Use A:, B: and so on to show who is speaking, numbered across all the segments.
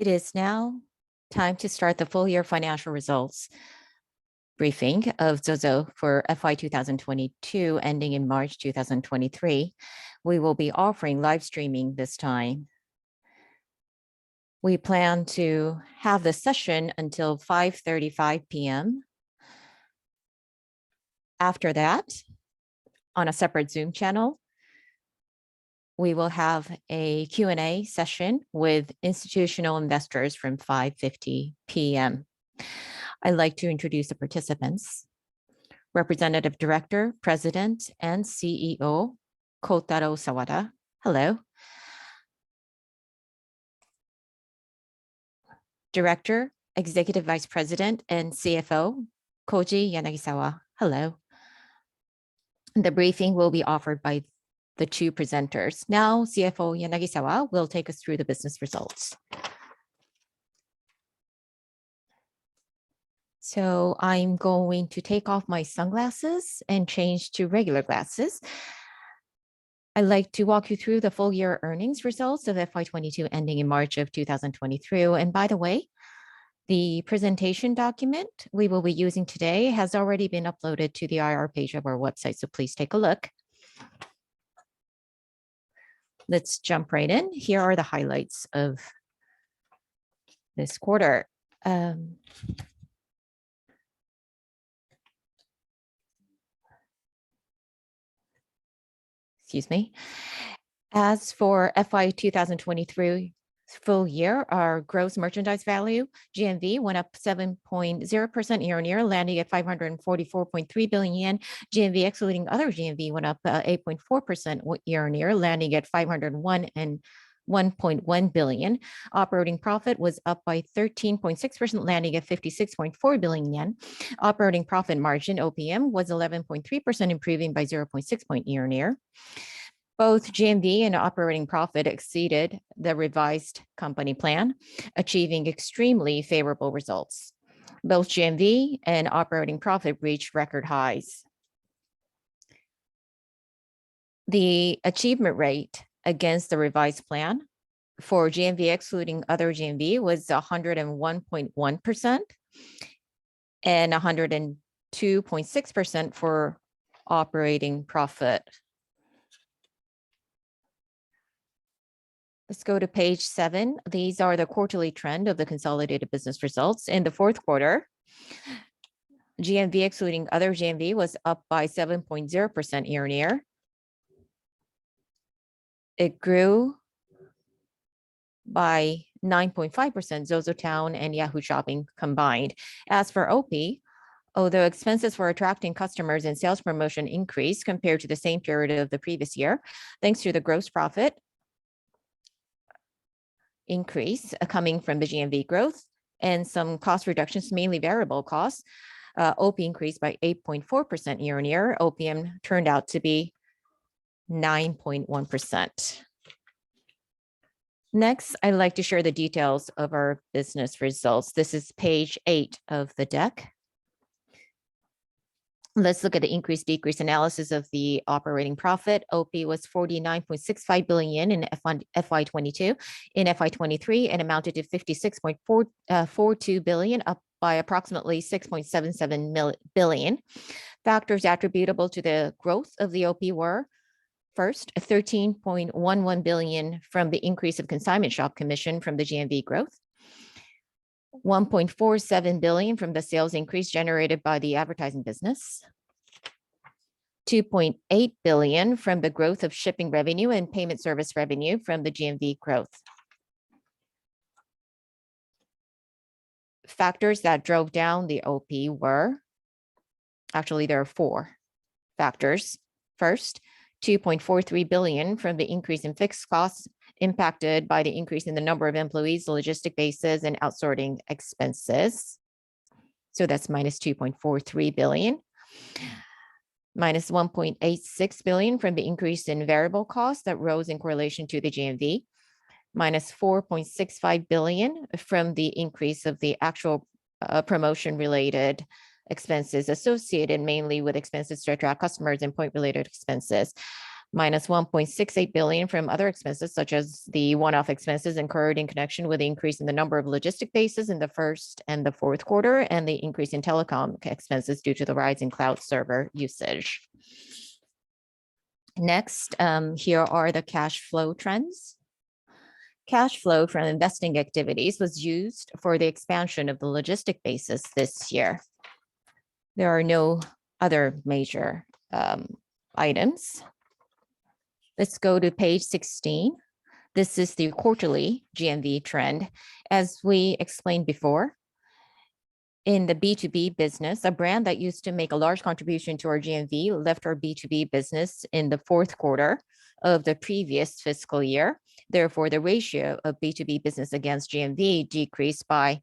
A: It is now time to start the full year financial results briefing of Zozo for FY 2022 ending in March 2023. We will be offering live streaming this time. We plan to have the session until 5:35 p.m. After that, on a separate Zoom channel, we will have a Q&A session with institutional investors from 5:50 p.m. I'd like to introduce the participants. Representative Director, President, and CEO, Kotaro Sawada. Hello. Director, Executive Vice President, and CFO, Koji Yanagisawa. Hello. The briefing will be offered by the two presenters. Now, CFO Yanagisawa will take us through the business results. So I'm going to take off my sunglasses and change to regular glasses. I'd like to walk you through the full year earnings results of FY22 ending in March of 2023. And by the way, the presentation document we will be using today has already been uploaded to the IR page of our website, so please take a look. Let's jump right in. Here are the highlights of this quarter. Excuse me. As for FY 2023 full year, our gross merchandise value, GMV, went up 7.0% year-on-year, landing at 544.3 billion yen. GMV excluding other GMV went up 8.4% year-on-year, landing at 501.1 billion. Operating profit was up by 13.6%, landing at 56.4 billion yen. Operating profit margin, OPM, was 11.3%, improving by 0.6 point year-on-year. Both GMV and operating profit exceeded the revised company plan, achieving extremely favorable results. Both GMV and operating profit reached record highs. The achievement rate against the revised plan for GMV excluding other GMV was 101.1% and 102.6% for operating profit. Let's go to page 7. These are the quarterly trend of the consolidated business results. In the fourth quarter, GMV excluding other GMV was up by 7.0% year-on-year. It grew by 9.5%, Zozo Town and Yahoo Shopping combined. As for OP, although expenses for attracting customers and sales promotion increased compared to the same period of the previous year, thanks to the gross profit increase coming from the GMV growth and some cost reductions, mainly variable costs, OP increased by 8.4% year-on-year. OPM turned out to be 9.1%. Next, I'd like to share the details of our business results. This is page 8 of the deck. Let's look at the increase-decrease analysis of the operating profit. OP was 49.65 billion yen in FY22. In FY23, it amounted to 56.42 billion, up by approximately 6.77 billion. Factors attributable to the growth of the OP were, first, 13.11 billion from the increase of consignment shop commission from the GMV growth, 1.47 billion from the sales increase generated by the advertising business, 2.8 billion from the growth of shipping revenue and payment service revenue from the GMV growth. Factors that drove down the OP were, actually there are 4 factors. First, 2.43 billion from the increase in fixed costs impacted by the increase in the number of employees, logistic bases, and outsourcing expenses. So that's minus 2.43 billion. Minus 1.86 billion from the increase in variable costs that rose in correlation to the GMV. Minus 4.65 billion from the increase of the actual promotion-related expenses associated mainly with expenses to attract customers and point-related expenses. minus 1.68 billion from other expenses, such as the one-off expenses incurred in connection with the increase in the number of logistic bases in the first and the fourth quarter, and the increase in telecom expenses due to the rise in cloud server usage. Next, here are the cash flow trends. Cash flow from investing activities was used for the expansion of the logistic bases this year. There are no other major items. Let's go to page 16. This is the quarterly GMV trend. As we explained before, in the B2B business, a brand that used to make a large contribution to our GMV left our B2B business in the fourth quarter of the previous fiscal year. Therefore, the ratio of B2B business against GMV decreased by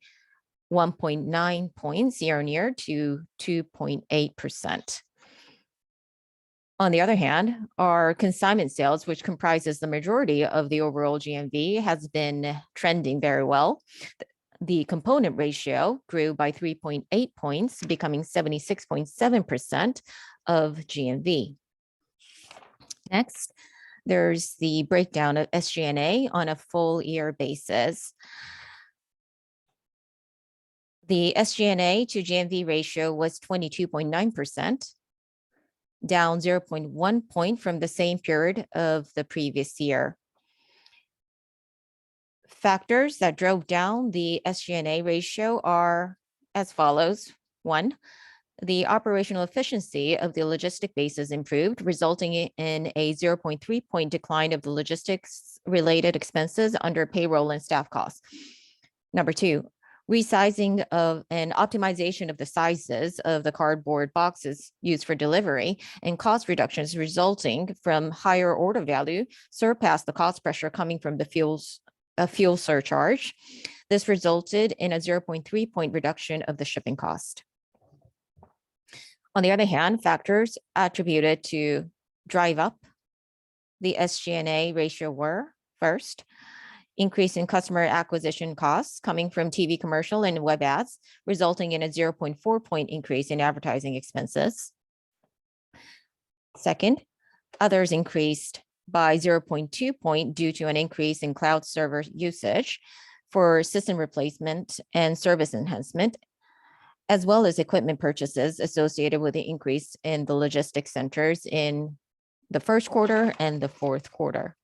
A: 1.9 points year on year to 2.8%. On the other hand, our consignment sales, which comprises the majority of the overall GMV, has been trending very well. The component ratio grew by 3.8 points, becoming 76.7% of GMV. Next, there's the breakdown of SG&A on a full year basis. The SG&A to GMV ratio was 22.9%. Down 0.1 point from the same period of the previous year. Factors that drove down the SG&A ratio are as follows. One, the operational efficiency of the logistic bases improved, resulting in a 0.3 point decline of the logistics related expenses under payroll and staff costs. Number two, resizing of and optimization of the sizes of the cardboard boxes used for delivery and cost reductions resulting from higher order value surpassed the cost pressure coming from the fuel surcharge. This resulted in a 0.3 point reduction of the shipping cost. On the other hand, factors attributed to drive up the SG&A ratio were, first, increase in customer acquisition costs coming from TV commercial and web ads, resulting in a 0.4 point increase in advertising expenses. Second, others increased by 0.2 point due to an increase in cloud server usage for system replacement and service enhancement, as well as equipment purchases associated with the increase in the logistics centers in the first quarter and the fourth quarter.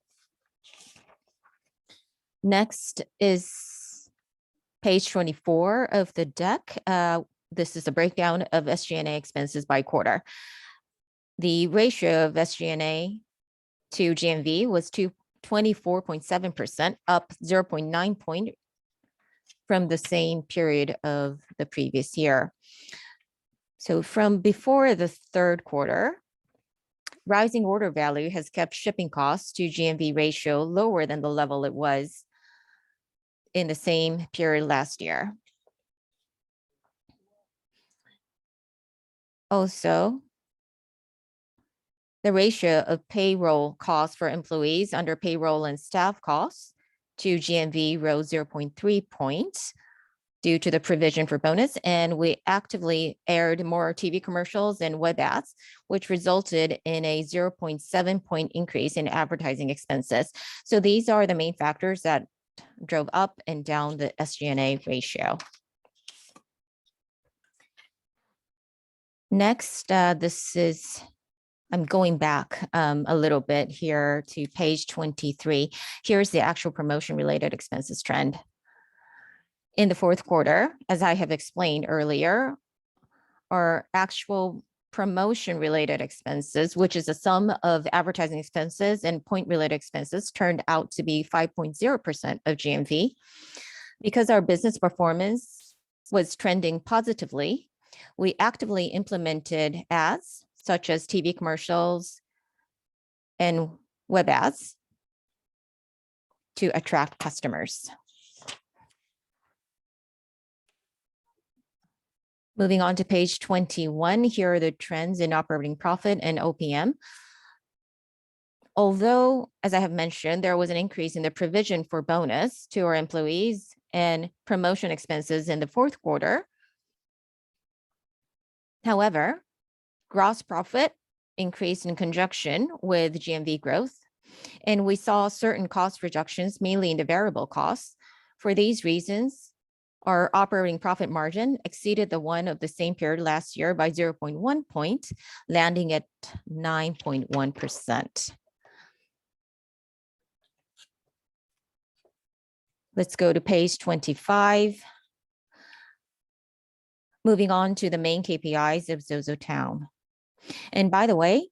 A: Next is page 24 of the deck. This is a breakdown of SG&A expenses by quarter. The ratio of SG&A to GMV was 24.7%, up 0.9 point from the same period of the previous year. So from before the third quarter, rising order value has kept shipping costs to GMV ratio lower than the level it was in the same period last year. Also, the ratio of payroll costs for employees under payroll and staff costs to GMV rose 0.3 points due to the provision for bonus, and we actively aired more TV commercials and web ads, which resulted in a 0.7 point increase in advertising expenses. So these are the main factors that drove up and down the SG&A ratio. Next, I'm going back a little bit here to page 23. Here's the actual promotion related expenses trend. In the fourth quarter, as I have explained earlier, our actual promotion related expenses, which is a sum of advertising expenses and point related expenses, turned out to be 5.0% of GMV. Because our business performance was trending positively, we actively implemented ads such as TV commercials and web ads to attract customers. Moving on to page 21, here are the trends in operating profit and OPM. Although, as I have mentioned, there was an increase in the provision for bonus to our employees and promotion expenses in the fourth quarter. However, gross profit increased in conjunction with GMV growth, and we saw certain cost reductions, mainly in the variable costs. For these reasons, our operating profit margin exceeded the one of the same period last year by 0.1 point, landing at 9.1%. Let's go to page 25. Moving on to the main KPIs of Zozo Town. And by the way,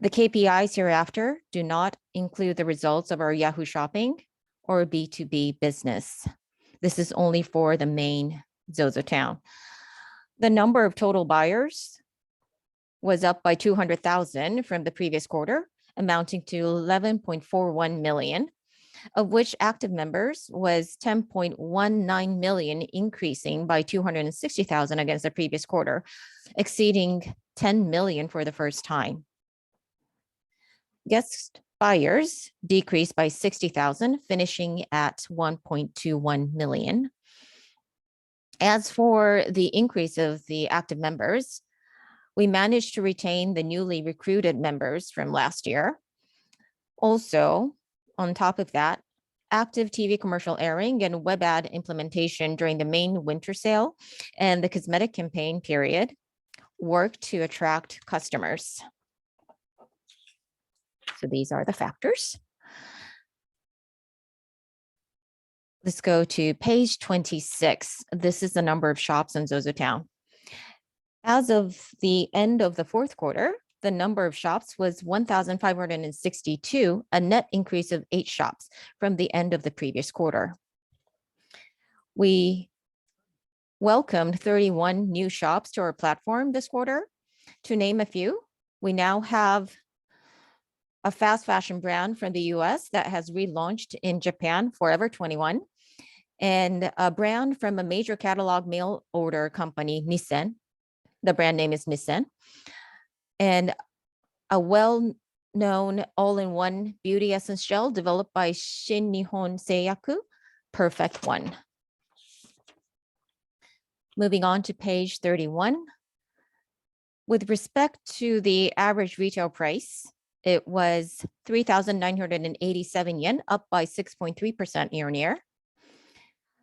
A: the KPIs hereafter do not include the results of our Yahoo Shopping or B2B business. This is only for the main Zozo Town. The number of total buyers was up by 200,000 from the previous quarter, amounting to 11.41 million, of which active members was 10.19 million, increasing by 260,000 against the previous quarter, exceeding 10 million for the first time. Guest buyers decreased by 60,000, finishing at 1.21 million. As for the increase of the active members, we managed to retain the newly recruited members from last year. Also, on top of that, active TV commercial airing and web ad implementation during the main winter sale and the cosmetic campaign period worked to attract customers. So these are the factors. Let's go to page 26. This is the number of shops in Zozo Town. As of the end of the fourth quarter, the number of shops was 1,562, a net increase of 8 shops from the end of the previous quarter. We welcomed 31 new shops to our platform this quarter. To name a few, we now have a fast fashion brand from the US that has relaunched in Japan, Forever 21, and a brand from a major catalog mail order company, Nissen. The brand name is Nissen. And a well-known all-in-one beauty essence gel developed by Shin Nihon Seiyaku, Perfect One. Moving on to page 31. With respect to the average retail price, it was 3,987 yen, up by 6.3% year on year.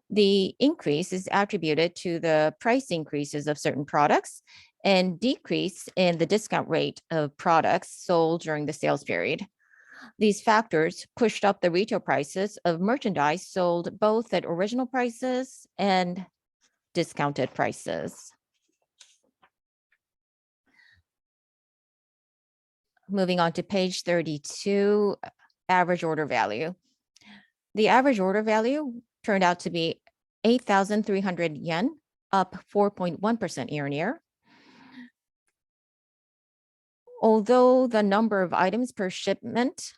A: The increase is attributed to the price increases of certain products and decrease in the discount rate of products sold during the sales period. These factors pushed up the retail prices of merchandise sold both at original prices and discounted prices. Moving on to page 32, average order value. The average order value turned out to be 8,300 yen, up 4.1% year on year. Although the number of items per shipment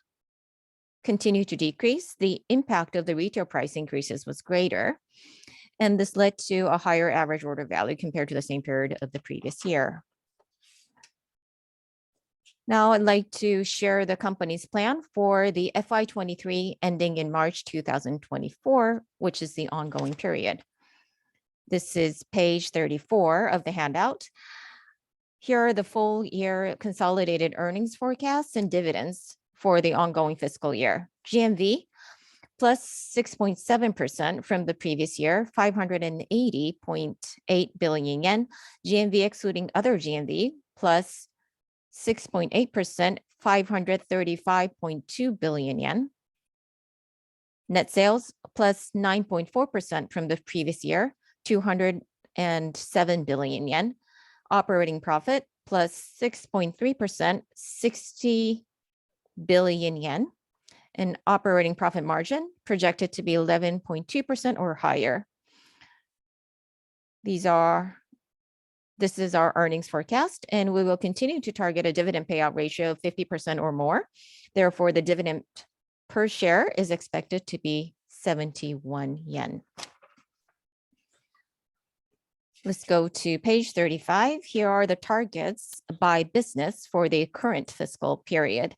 A: continued to decrease, the impact of the retail price increases was greater, and this led to a higher average order value compared to the same period of the previous year. Now I'd like to share the company's plan for the FY23 ending in March 2024, which is the ongoing period. This is page 34 of the handout. Here are the full year consolidated earnings forecasts and dividends for the ongoing fiscal year. GMV plus 6.7% from the previous year, 580.8 billion yen. GMV excluding other GMV plus 6.8%, 535.2 billion yen. Net sales plus 9.4% from the previous year, 207 billion yen. Operating profit plus 6.3%, 60 billion yen. And operating profit margin projected to be 11.2% or higher. This is our earnings forecast, and we will continue to target a dividend payout ratio of 50% or more. Therefore, the dividend per share is expected to be 71 yen. Let's go to page 35. Here are the targets by business for the current fiscal period.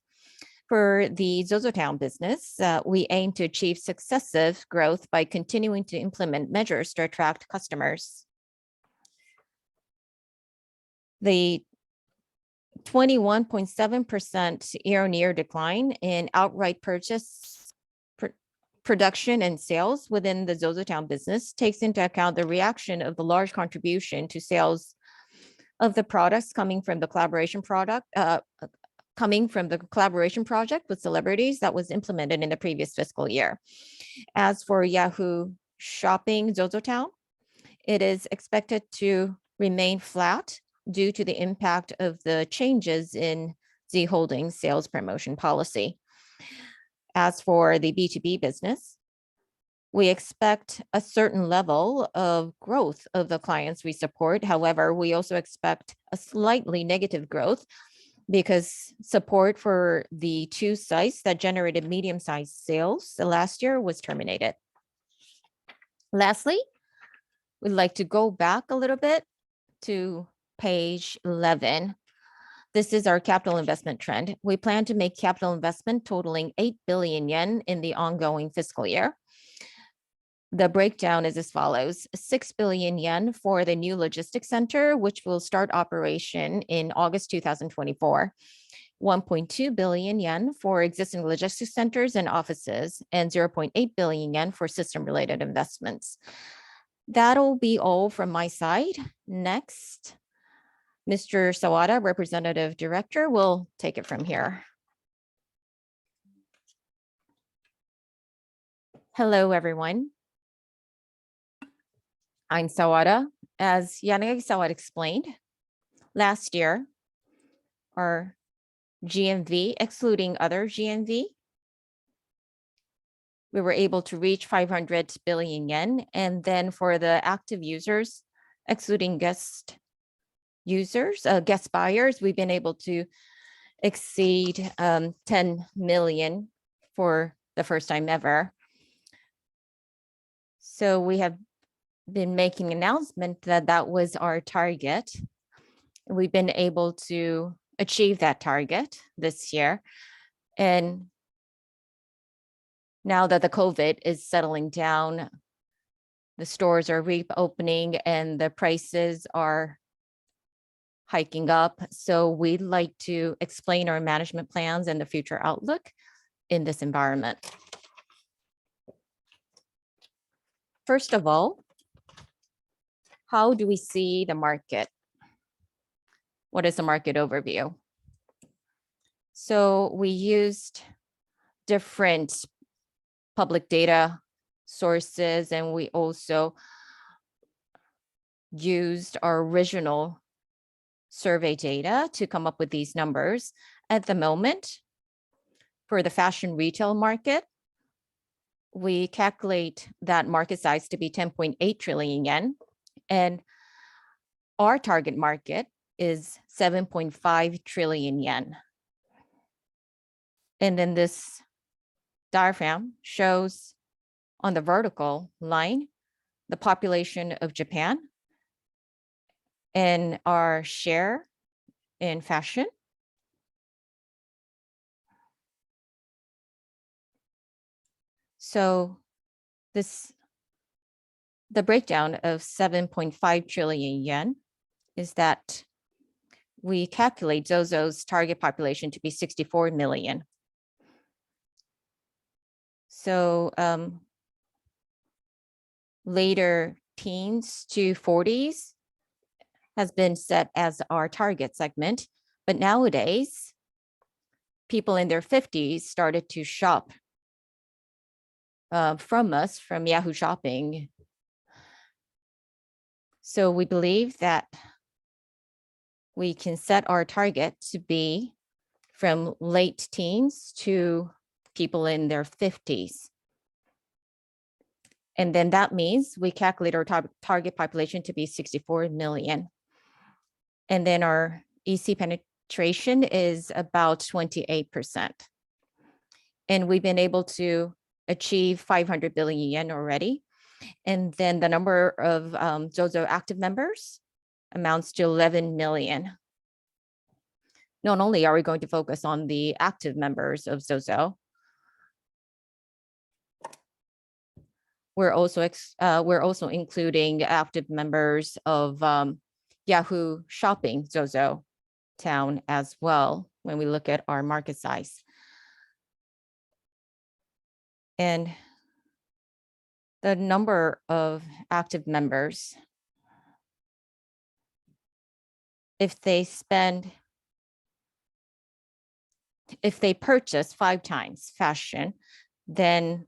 A: For the Zozo Town business, we aim to achieve successive growth by continuing to implement measures to attract customers. The 21.7% year-on-year decline in outright purchase production and sales within the ZOZOTOWN business takes into account the reaction of the large contribution to sales of the products coming from the collaboration project with celebrities that was implemented in the previous fiscal year. As for Yahoo Shopping ZOZOTOWN, it is expected to remain flat due to the impact of the changes in Z Holdings sales promotion policy. As for the B2B business, we expect a certain level of growth of the clients we support. However, we also expect a slightly negative growth because support for the 2 sites that generated medium-sized sales last year was terminated. Lastly, we'd like to go back a little bit to page 11. This is our capital investment trend. We plan to make capital investment totaling 8 billion yen in the ongoing fiscal year. The breakdown is as follows: 6 billion yen for the new logistics center, which will start operation in August 2024. 1.2 billion yen for existing logistics centers and offices, and 0.8 billion yen for system-related investments. That'll be all from my side. Next, Mr. Sawada, Representative Director, will take it from here. Hello, everyone. I'm Sawada. As Yanagi-Sawada explained, last year, our GMV, excluding other GMV, we were able to reach 500 billion yen. And then for the active users, excluding guest buyers, we've been able to exceed 10 million for the first time ever. So we have been making an announcement that that was our target. We've been able to achieve that target this year. And now that the COVID is settling down, the stores are reopening and the prices are hiking up. So we'd like to explain our management plans and the future outlook in this environment. First of all, how do we see the market? What is the market overview? So we used different public data sources, and we also used our original survey data to come up with these numbers. At the moment, for the fashion retail market, we calculate that market size to be 10.8 trillion yen, and our target market is 7.5 trillion yen. And then this diagram shows on the vertical line the population of Japan and our share in fashion. So the breakdown of 7.5 trillion yen is that we calculate Zozo's target population to be 64 million. So later teens to 40s has been set as our target segment, but nowadays, people in their 50s started to shop from us, from Yahoo Shopping. So we believe that we can set our target to be from late teens to people in their 50s. And then that means we calculate our target population to be 64 million. And then our EC penetration is about 28%. And we've been able to achieve 500 billion yen already. And then the number of Zozo active members amounts to 11 million. Not only are we going to focus on the active members of Zozo, we're also including active members of Yahoo Shopping Zozo town as well when we look at our market size. And the number of active members, if they purchase 5 times fashion, then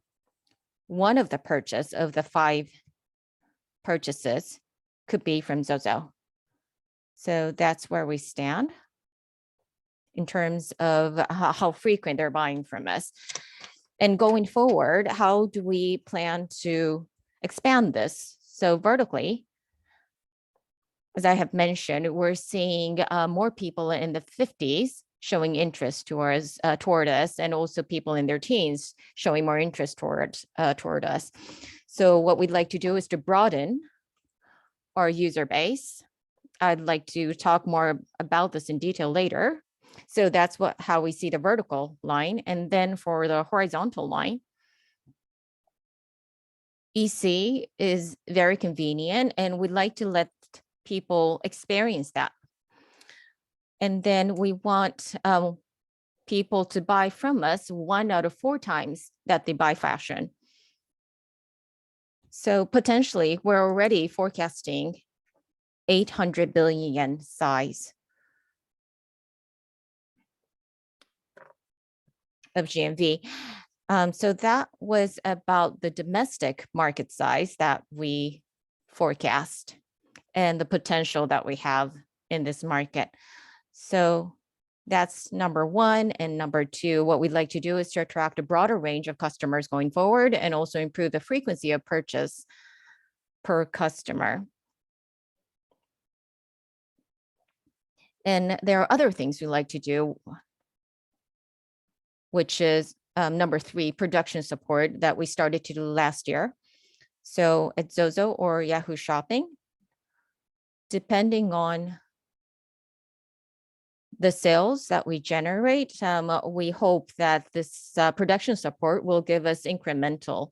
A: one of the purchase of the 5 purchases could be from Zozo. So that's where we stand in terms of how frequent they're buying from us. And going forward, how do we plan to expand this? So vertically, as I have mentioned, we're seeing more people in the 50s showing interest toward us, and also people in their teens showing more interest toward us. So what we'd like to do is to broaden our user base. I'd like to talk more about this in detail later. So that's how we see the vertical line. And then for the horizontal line, EC is very convenient, and we'd like to let people experience that. And then we want people to buy from us 1 out of 4 times that they buy fashion. So potentially, we're already forecasting 800 billion yen size of GMV. So that was about the domestic market size that we forecast and the potential that we have in this market. So that's number 1. And number 2, what we'd like to do is to attract a broader range of customers going forward, and also improve the frequency of purchase per customer. And there are other things we like to do, which is number 3, production support that we started to do last year. So at Zozo or Yahoo Shopping, depending on the sales that we generate, we hope that this production support will give us incremental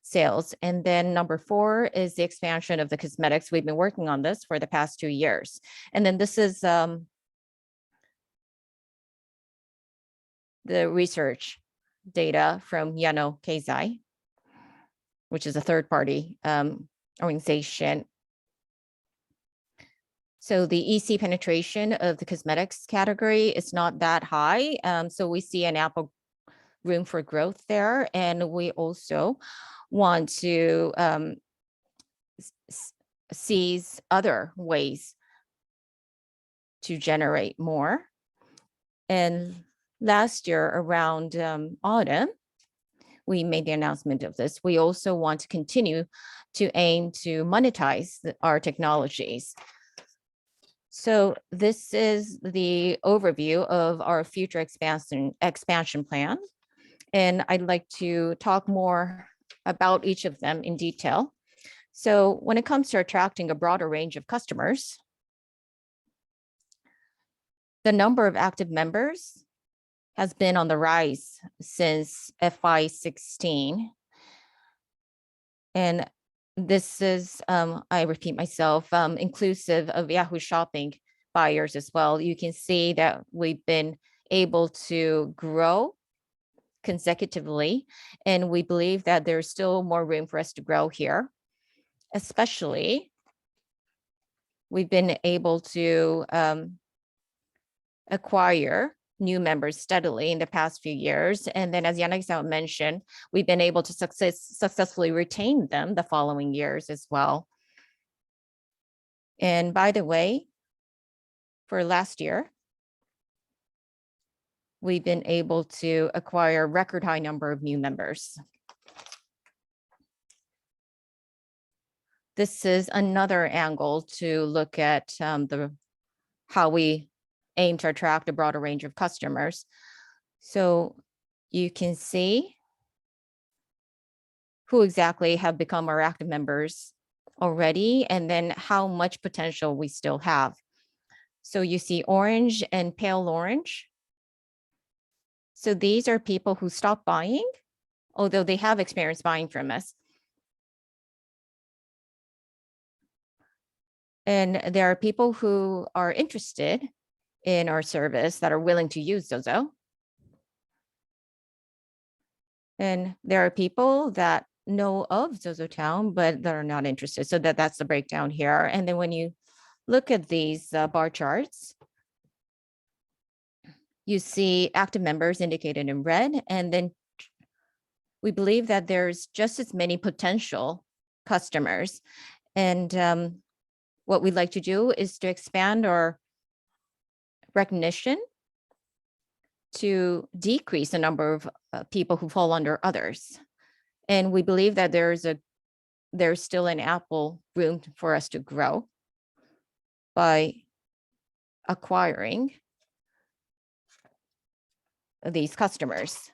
A: sales. And then number 4 is the expansion of the cosmetics. We've been working on this for the past 2 years. And then this is the research data from Yano Keizai, which is a third-party organization. So the EC penetration of the cosmetics category is not that high. So we see an ample room for growth there. And we also want to seize other ways to generate more. And last year around autumn, we made the announcement of this. We also want to continue to aim to monetize our technologies. So this is the overview of our future expansion plan. And I'd like to talk more about each of them in detail. So when it comes to attracting a broader range of customers, the number of active members has been on the rise since FY16. And this is, I repeat myself, inclusive of Yahoo Shopping buyers as well. You can see that we've been able to grow consecutively, and we believe that there's still more room for us to grow here. Especially, we've been able to acquire new members steadily in the past few years. And then as Yanagi-san mentioned, we've been able to successfully retain them the following years as well. And by the way, for last year, we've been able to acquire a record high number of new members. This is another angle to look at how we aim to attract a broader range of customers. So you can see who exactly have become our active members already, and then how much potential we still have. So you see orange and pale orange. So these are people who stopped buying, although they have experience buying from us. And there are people who are interested in our service that are willing to use Zozo. And there are people that know of ZozoTown, but that are not interested. So that's the breakdown here. And then when you look at these bar charts, you see active members indicated in red. And then we believe that there's just as many potential customers. And what we'd like to do is to expand our recognition to decrease the number of people who fall under others. And we believe that there's still an ample room for us to grow by acquiring these customers.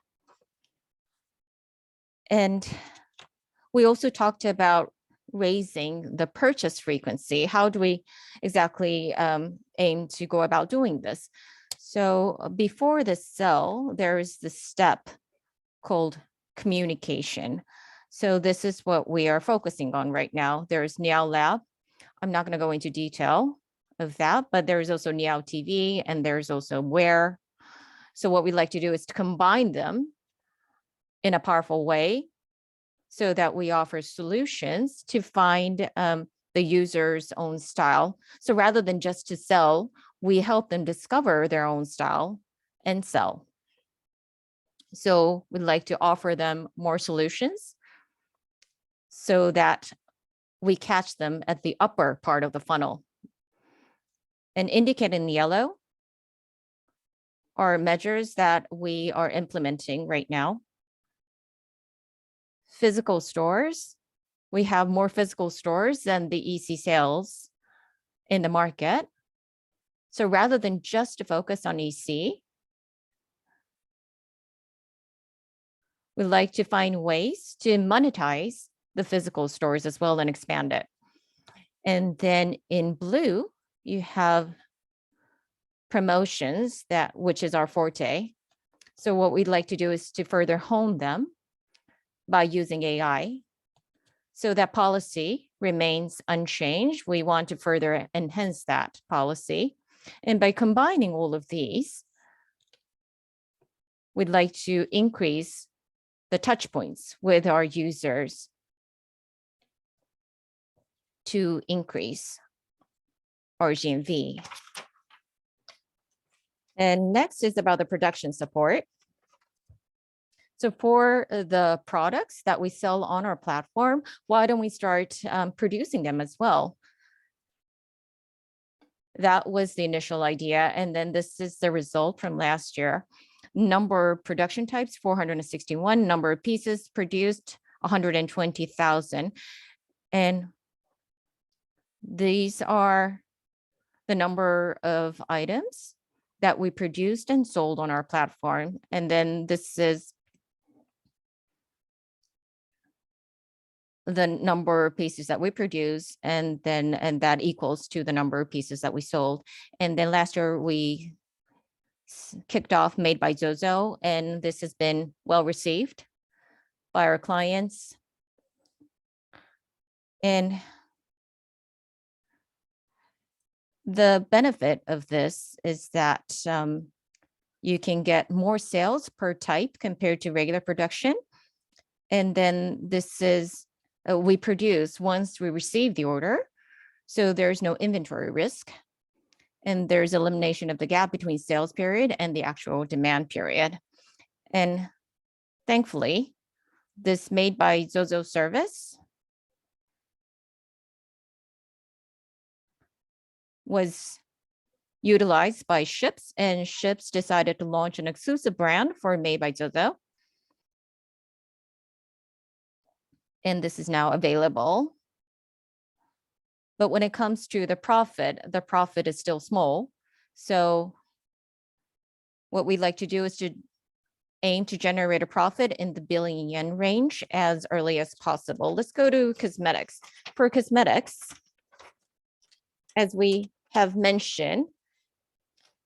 A: And we also talked about raising the purchase frequency. How do we exactly aim to go about doing this? So before the sell, there is the step called communication. So this is what we are focusing on right now. There's Niao Lab. I'm not going to go into detail of that, but there's also Niao TV and there's also Where. So what we like to do is to combine them in a powerful way so that we offer solutions to find the user's own style. So rather than just to sell, we help them discover their own style and sell. So we'd like to offer them more solutions so that we catch them at the upper part of the funnel. And indicated in yellow are measures that we are implementing right now. Physical stores, we have more physical stores than the EC sales in the market. So rather than just to focus on EC, we like to find ways to monetize the physical stores as well and expand it. And then in blue, you have promotions, which is our forte. So what we'd like to do is to further hone them by using AI so that policy remains unchanged. We want to further enhance that policy. And by combining all of these, we'd like to increase the touch points with our users to increase our GMV. And next is about the production support. So for the products that we sell on our platform, why don't we start producing them as well? That was the initial idea. And then this is the result from last year. Number of production types, 461. Number of pieces produced, 120,000. And these are the number of items that we produced and sold on our platform. And then this is the number of pieces that we produce, and that equals to the number of pieces that we sold. And then last year we kicked off Made by Zozo, and this has been well received by our clients. And the benefit of this is that you can get more sales per type compared to regular production. And then this is, we produce once we receive the order. So there's no inventory risk. And there's elimination of the gap between sales period and the actual demand period. And thankfully, this Made by Zozo service was utilized by Ships, and Ships decided to launch an exclusive brand for Made by Zozo. And this is now available. But when it comes to the profit is still small. So what we'd like to do is to aim to generate a profit in the billion yen range as early as possible. Let's go to cosmetics. For cosmetics, as we have mentioned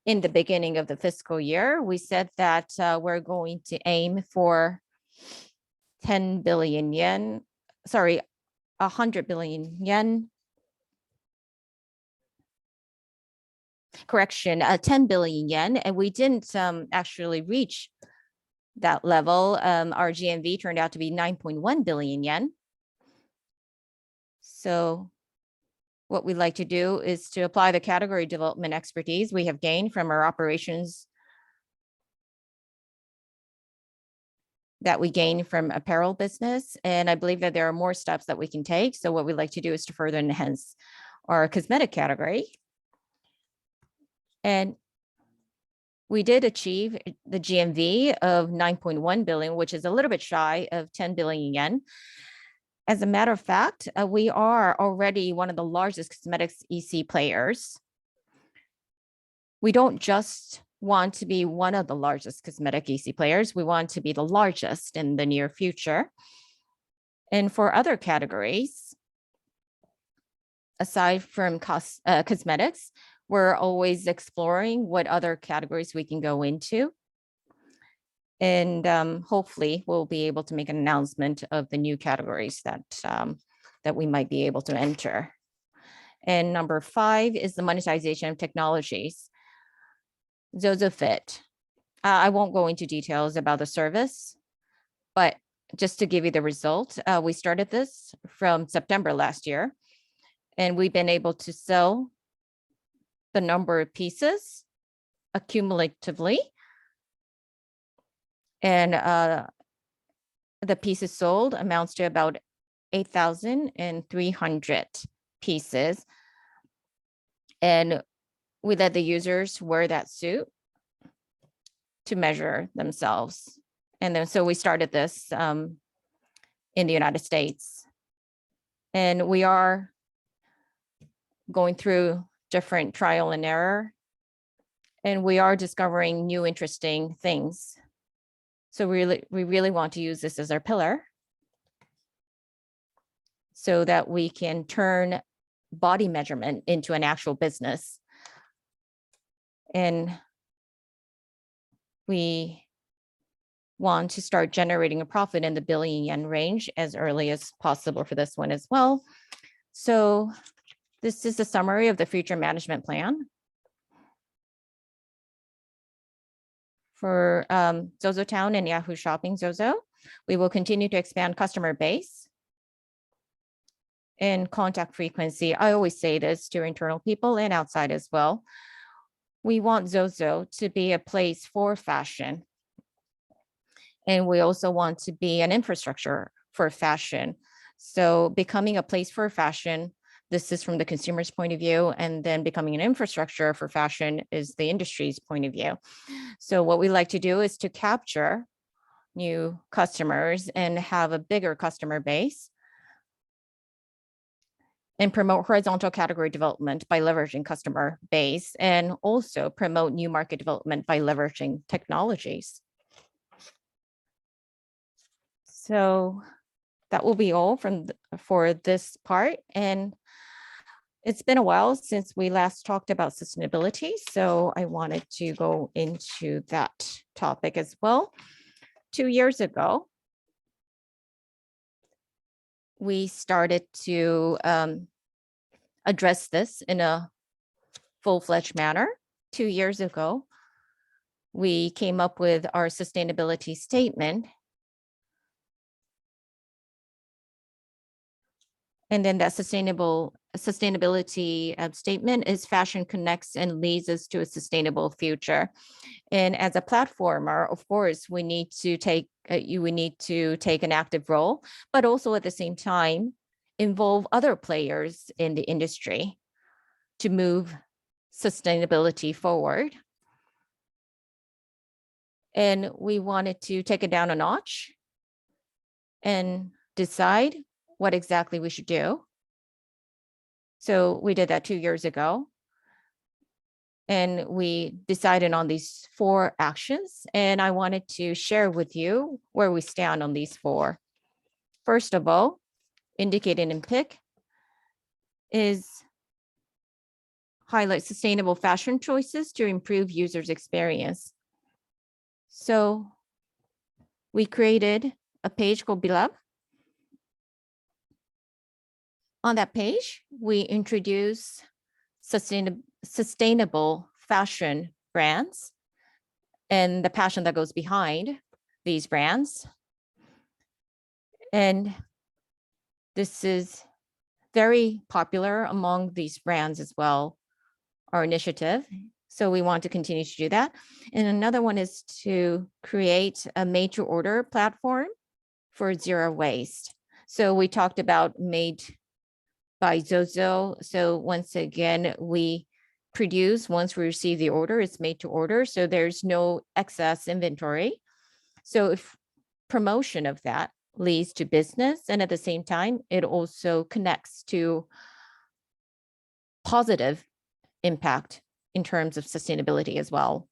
A: in the beginning of the fiscal year, we said that we're going to aim for 10 billion yen, sorry, 100 billion yen. correction, 10 billion yen, and we didn't actually reach that level. Our GMV turned out to be 9.1 billion yen. So what we'd like to do is to apply the category development expertise we have gained from our operations that we gain from apparel business. And I believe that there are more steps that we can take. So what we'd like to do is to further enhance our cosmetic category. And we did achieve the GMV of 9.1 billion, which is a little bit shy of 10 billion yen. As a matter of fact, we are already one of the largest cosmetics EC players. We don't just want to be one of the largest cosmetic EC players. We want to be the largest in the near future. And for other categories, aside from cosmetics, we're always exploring what other categories we can go into. And hopefully we'll be able to make an announcement of the new categories that we might be able to enter. And number 5 is the monetization of technologies. Zozo Fit. I won't go into details about the service, but just to give you the result, we started this from September last year, and we've been able to sell the number of pieces accumulatively. And the pieces sold amounts to about 8,300 pieces. And we let the users wear that suit to measure themselves. And then so we started this in the United States. And we are going through different trial and error. And we are discovering new interesting things. So we really want to use this as our pillar so that we can turn body measurement into an actual business. And we want to start generating a profit in the billion yen range as early as possible for this one as well. So this is a summary of the future management plan. For Zozo Town and Yahoo Shopping Zozo, we will continue to expand customer base and contact frequency. I always say this to internal people and outside as well. We want Zozo to be a place for fashion. And we also want to be an infrastructure for fashion. So becoming a place for fashion, this is from the consumer's point of view, and then becoming an infrastructure for fashion is the industry's point of view. So what we like to do is to capture new customers and have a bigger customer base and promote horizontal category development by leveraging customer base, and also promote new market development by leveraging technologies. So that will be all for this part. And it's been a while since we last talked about sustainability, so I wanted to go into that topic as well. 2 years ago, we started to address this in a full-fledged manner. 2 years ago, we came up with our sustainability statement. And then that sustainability statement is fashion connects and leads us to a sustainable future. And as a platformer, of course, we need to take an active role, but also at the same time, involve other players in the industry to move sustainability forward. And we wanted to take it down a notch and decide what exactly we should do. So we did that 2 years ago. And we decided on these 4 actions. And I wanted to share with you where we stand on these 4. First of all, indicated in PIC is highlight sustainable fashion choices to improve users' experience. So we created a page called Beloved. On that page, we introduce sustainable fashion brands and the passion that goes behind these brands. And this is very popular among these brands as well, our initiative. So we want to continue to do that. And another one is to create a made to order platform for zero waste. So we talked about made by Zozo. So once again, we produce once we receive the order, it's made to order. So there's no excess inventory. So if promotion of that leads to business, and at the same time, it also connects to positive impact in terms of sustainability as well.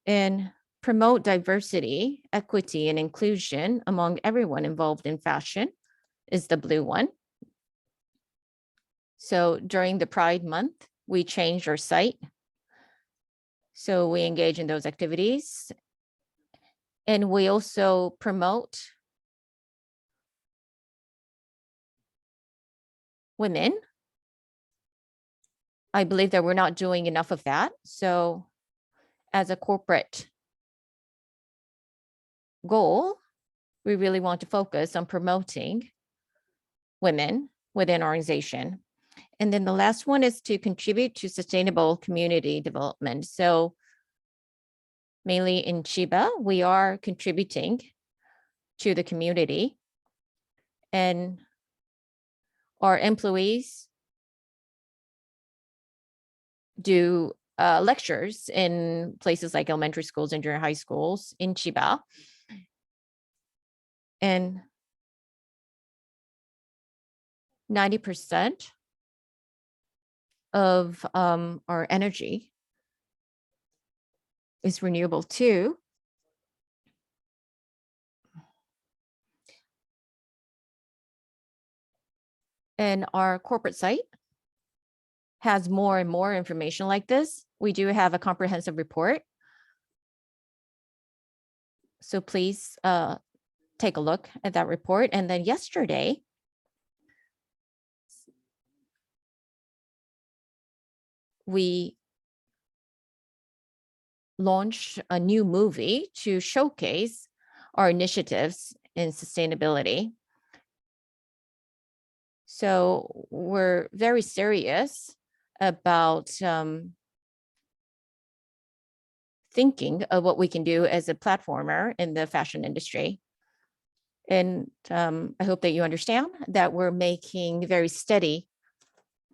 A: And promote diversity, equity, and inclusion among everyone involved in fashion is the blue one. So during the Pride Month, we changed our site. So we engage in those activities. And we also promote women. I believe that we're not doing enough of that. So as a corporate goal, we really want to focus on promoting women within our organization. And then the last one is to contribute to sustainable community development. So mainly in Chiba, we are contributing to the community, and our employees do lectures in places like elementary schools and junior high schools in Chiba. And 90% of our energy is renewable too. And our corporate site has more and more information like this. We do have a comprehensive report. So please take a look at that report. And then yesterday, we launched a new movie to showcase our initiatives in sustainability. So we're very serious about thinking of what we can do as a platformer in the fashion industry. And I hope that you understand that we're making very steady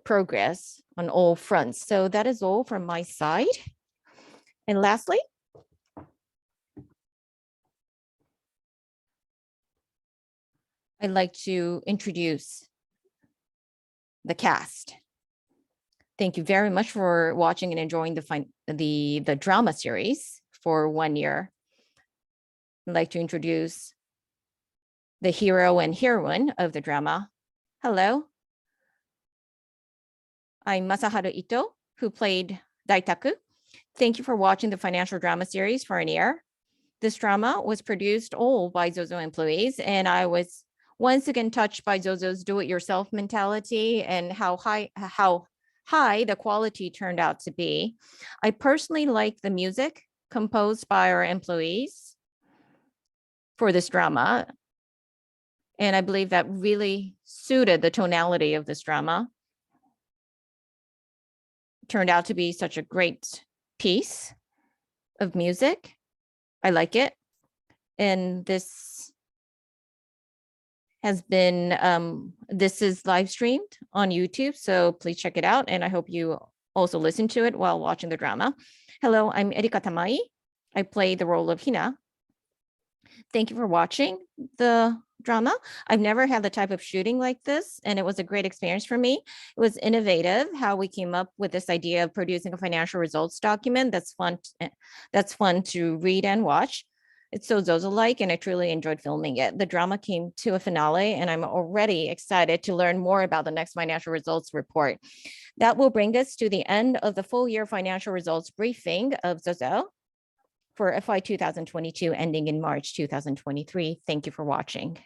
A: progress on all fronts. So that is all from my side. And lastly, I'd like to introduce the cast. Thank you very much for watching and enjoying the drama series for 1 year. I'd like to introduce the hero and heroine of the drama. Hello. I'm Masaharu Ito, who played Daitaku. Thank you for watching the financial drama series for 1 year. This drama was produced all by Zozo employees, and I was once again touched by Zozo's do-it-yourself mentality and how high the quality turned out to be. I personally like the music composed by our employees for this drama. And I believe that really suited the tonality of this drama. Turned out to be such a great piece of music. I like it. And this has been, this is live streamed on YouTube, so please check it out. And I hope you also listen to it while watching the drama. Hello, I'm Erika Tamai. I play the role of Hina. Thank you for watching the drama. I've never had the type of shooting like this, and it was a great experience for me. It was innovative how we came up with this idea of producing a financial results document that's fun to read and watch. It's so Zozo-like, and I truly enjoyed filming it. The drama came to a finale, and I'm already excited to learn more about the next financial results report. That will bring us to the end of the full year financial results briefing of Zozo for FY 2022 ending in March 2023. Thank you for watching.